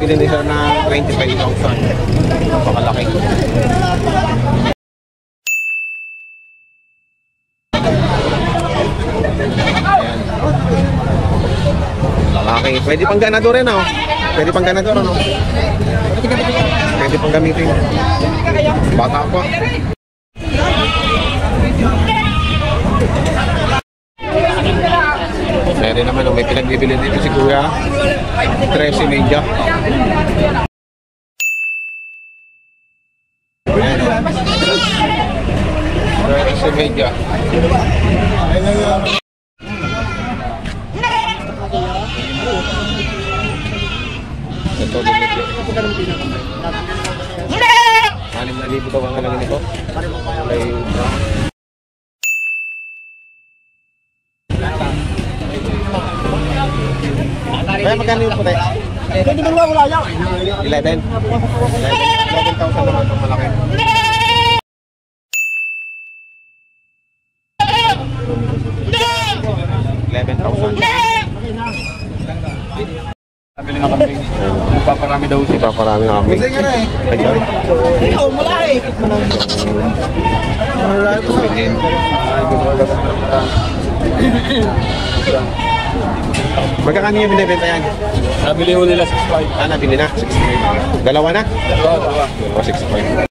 bibili ni sir na 25,000. Napakalaki. Lalaki. Pwede pang ganador rin, oh. Pwede pang ganador, ano? Pwede pang gamitin. Bata pa. Meron naman, oh, may pinagbibili dito si Kuya. 13 media. Sa media. Ito din ito. 6,000 daw ang halaga nito. Kaya magkano yung puti? 11,000 naman itong malaki. 11,000. Nabili nga kami. Ipaparami daw siya. Ipaparami nga kami. Ikaw, malaki. Magkakano yung binibenta yan? Nabili ko nila 6,500. Ah, nabili na? 6,500. Dalawa na? Dalawa. O, 6,500.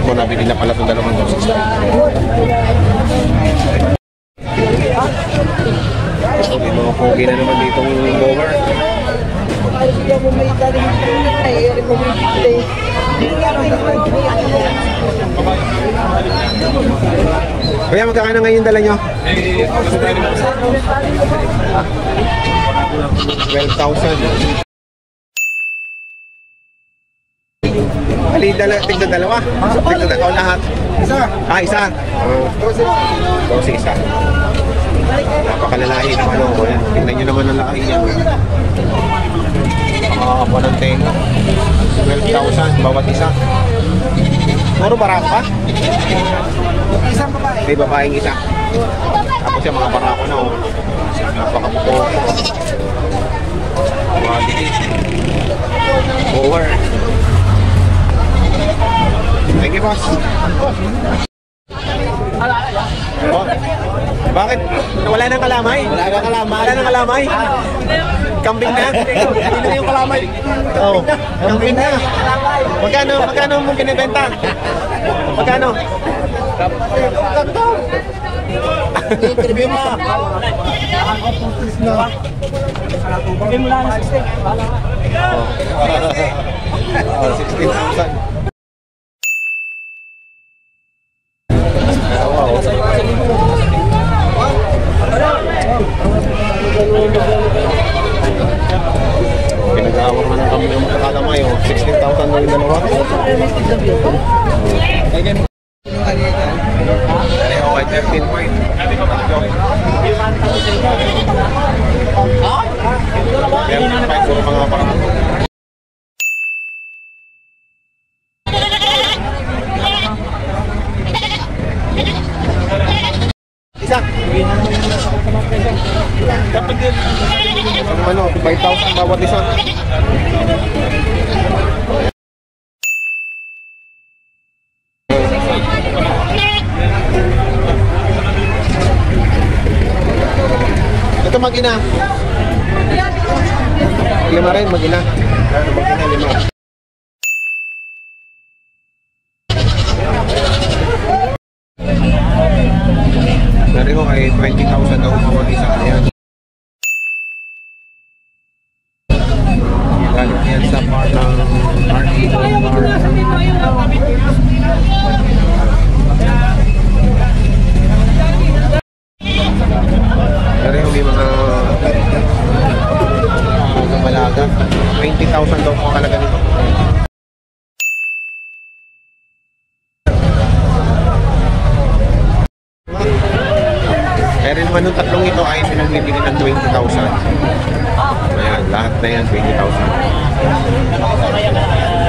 Kung nabili na pala itong dalawang 6,500. So, may mga pogi na naman ditong mower. Kaya magkakano ngayon dala nyo? 12,000. Ali, tigda dalawa. Tigda dalawa lahat. Isa. Ah, isa. Dosi isa. Napakalalahi naman ako. Tingnan nyo naman ang laki yan. Makakapa ng tenga. 12,000 bawat isa. Puro barako pa? Isang babae. May babaeng isa. Tapos yung mga barako na, oh. Napakapupo. Quality. Over. Thank you, boss. Oh, bakit? Wala nang kalamay? Wala nang kalamay. Wala nang kalamay? Kambing na? Hindi na yung kalamay. Oo. Kambing na. Magkano mong binibenta? Magkano? Interview mo. Bigyan mo lang ng 16,000. Pinag-aawak na kami ng magkakalamay, 16,000 na yung dalawa. Okay, 13 point. Puro mga parang isa. Dapat din. Ano, 5,000 bawat isa. Ito mag-ina. Lima rin, mag-ina. Mag-ina, lima. Dari ko kay 20,000 daw bawat isa. Ayan. Galit yan sa part ng RT. Dari ko may mga malaga. 20,000 daw po kalaga nito. Pero naman nung tatlong ito ay pinagbibili ng 20,000. Ayan, lahat na yan 20,000.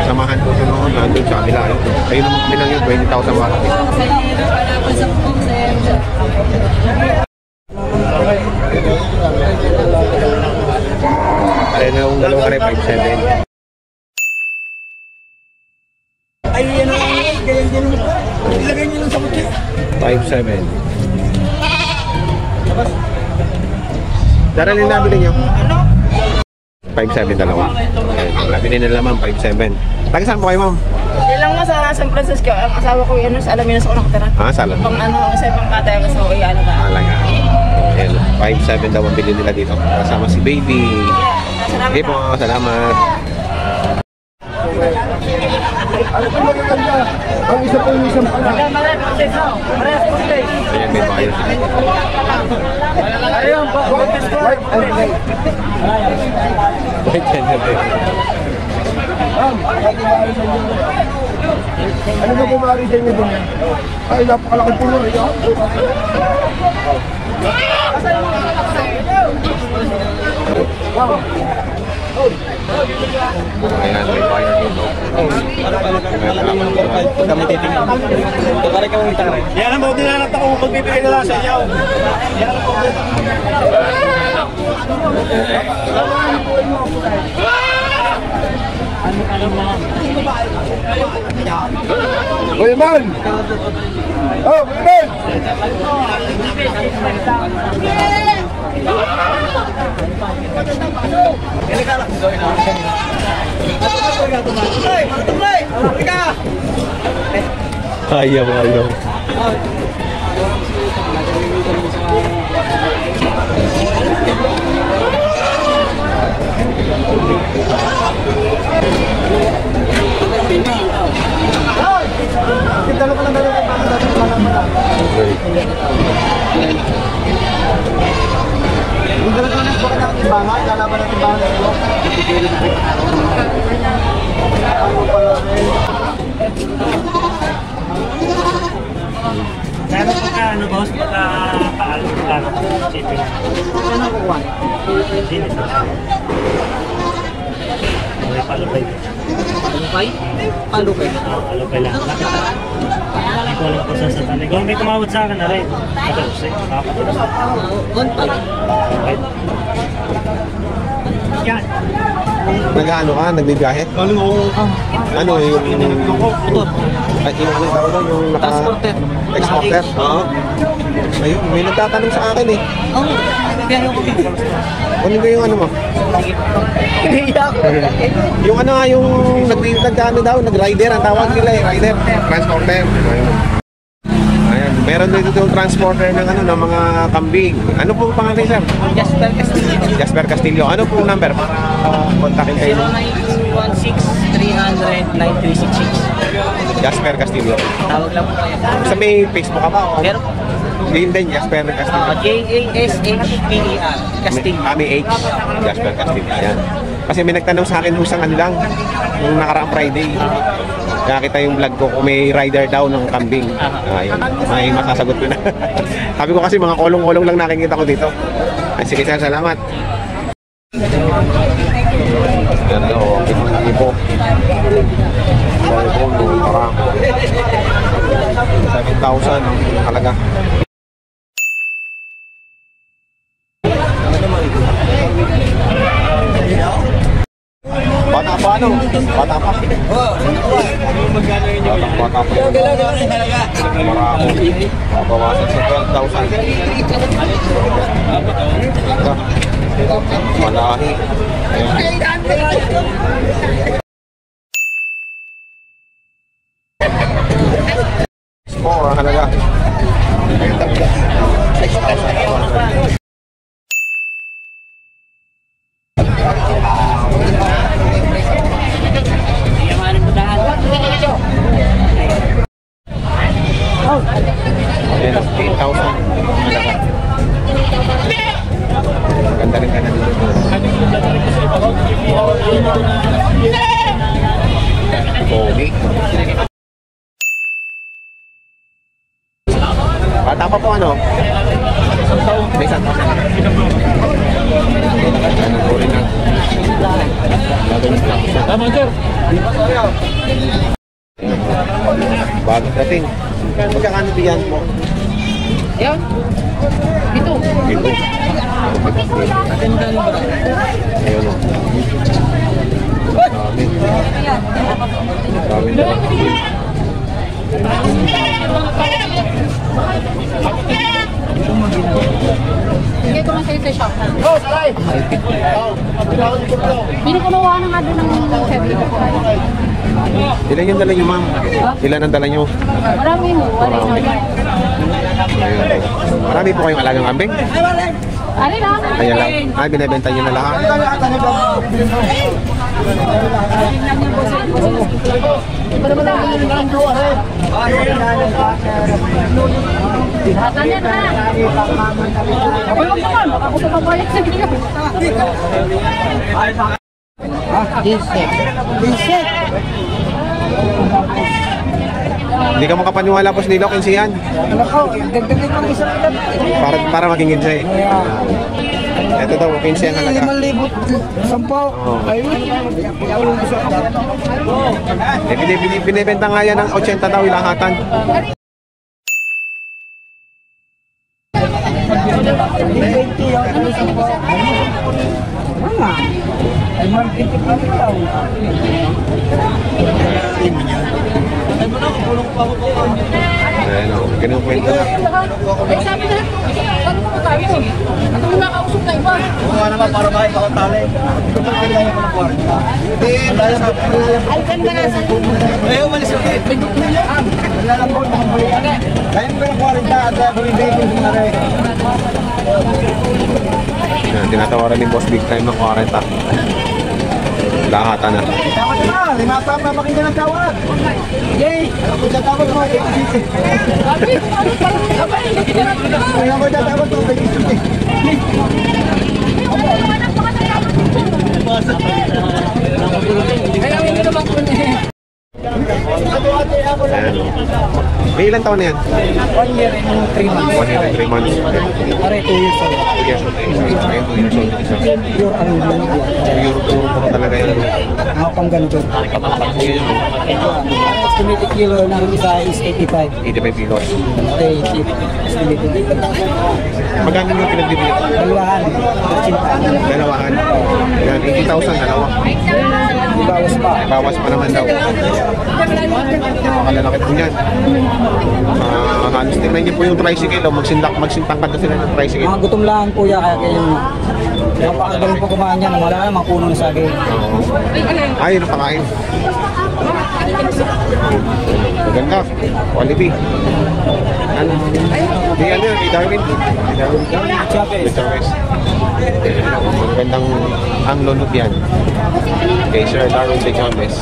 Samahan ko ito noon, nandun sa kabila. Ayun naman kami lang yun, 20,000 warat. Pare na yung dalawa rin, 5'7". Ay, yan ang ganyan din mo. Ilagay niyo lang sa kutsi. 5'7". Daralin na nabili nyo? 5'7" dalawa. Nabili na naman, 5'7". Taga saan po kayo, ma'am? Ilang mo sa San Francisco, ang asawa ko yun sa Alaminos ako nakatira. Salam. Pang ano, sa pang katay ang asawa ko, ano ka? Alaga. Ayan, 5'7" daw ang bili nila dito. Kasama si baby. Okay po, salamat. Ang isa po yung isang pala. Ayan, may buyer sila. Ayun, white and red. White and red. Ano ba bumari sa inyo doon? Ay, napakalaki puno. Ayan, may buyer dito. Kami titingnan. Pagkari ka mong itangay. Yan ang mga dinanap ako magbibigay nila sa inyo. Yan ang mga Kuya Man! Oh, Kuya Man! Ayaw, ayaw. Meron po ka, ano boss, paano shipping? Ano ko kuha? Hindi po. Okay, palupay. Palupay? Palupay. Palupay lang. Hindi ko alam po sa tanay. Kung may tumawad sa akin na rin. Madalos eh. Okay. Yan. Nag-ano ka? Nagbibiyahe? Ano yung... Ay, yung tawag doon, yung naka... Exporter? Oo. Ayun, may nagtatanong sa akin eh. Oo, biyahe ko dito. Ano ba yung ano mo? Yung ano nga, yung nag-ano daw, nag-rider, ang tawag nila eh, rider. Transporter. Ayun. Ayan, meron dito yung transporter ng ano, ng mga kambing. Ano pong pangalan, sir? Jasper Castillo. Jasper Castillo. Ano pong number para kontakin kayo? 0916-300-9366. Jasper Castillo. Tawag lang po kayo. Sa may Facebook ka ba? Meron. Yun din, Jasper Castillo. J-A-S-H-P-E-R. Castillo. Kami H. Jasper Castillo. Ayan. Kasi may nagtanong sa akin usang ano lang, yung nakaraang Friday. Nakita yung vlog ko kung may rider daw ng kambing. Ayun. Ay, masasagot ko na. Sabi ko kasi mga kolong-kolong lang nakikita ko dito. Ay, sige sir, salamat. Yan daw, pinungi po. Dahil po, nung parang 7,000 ang halaga. Bata pa ano? Bata pa? Oo. Bata pa. Marako. Mabawasan sa 12,000. Malahi. Score ang halaga. Ayan, 8,000. Ganda rin ka na dito. Pogi. Bata pa po ano? May isang taon. Tama, sir. Bagong dating. Magkakano biyan mo? Yan. Ito. Ito. Ayun o. Dami na lang. Bigay ko lang sa'yo sa shop. Pinukunawa na nga doon ng heavy. Ilan yung dala nyo, ma'am? Ilan ang dala nyo? Marami mo. Ayun. Marami po kayong alagang kambing? Ano lang? Kaya lang. Ay, binibenta nyo na lahat. Hatan yan na. Ako lang naman. Ako sa babayad sa bigyan. Hindi ka makapaniwala po sa nilo, kinsiyan. Dagdagin mo isang ilan. Para maging kinsi. Ito daw, kinsiyan halaga. 5,000, 10. Ayun. Binibenta nga yan ng 80 daw ilahatan. Ay, marketing pa rin daw. Ayan o, kinukwento na. Sabi na, ano mo tayo? Ano mo nakausap na iba? Kung naman para makita ko tali. Ito pa kaya yung mga 40. Ay, ganda na sa Ay, umalis ko. Wala lang po mga balikan. Kaya yung 40 at bumibigay ko na rin. Yan, tinatawaran ni Boss Big Time ng 40. Lahatan na. Tawad na! Limata pa pakinggan ng tawad! Yay! Ako sa tawad mo! Sabi, ano parang sabay? Kaya mo sa tawad mo! Kaya hindi naman ko na eh. Ayan. May ilang taon na yan? 1 year and 3 months. 1 year and 3 months. Pare, 2 years old. 2 years old. Ayun, 2 years old. Pure ano yun? Puro po talaga yan. Ako pang ganito. Estimated kilo ng isa is 85. 85 kilos. Okay, estimated. Magkano yung pinagbibigay? Dalawahan. Dalawahan. Yan, 80,000 dalawa. Ibawas pa. Bawas pa naman daw. Makalalaki po yan. Halos tingnan niyo po yung tricycle. Magsintangkad na sila ng tricycle. Mga gutom lang po yan, kaya yung napakagaling po kumain yan, wala namang puno ng sagay. Ay, ano pakain? Maganda. Quality. Ano? Di ano yan, Darwin. Chavez. Magandang ang lunod yan. Kay Sir Darwin de Chavez.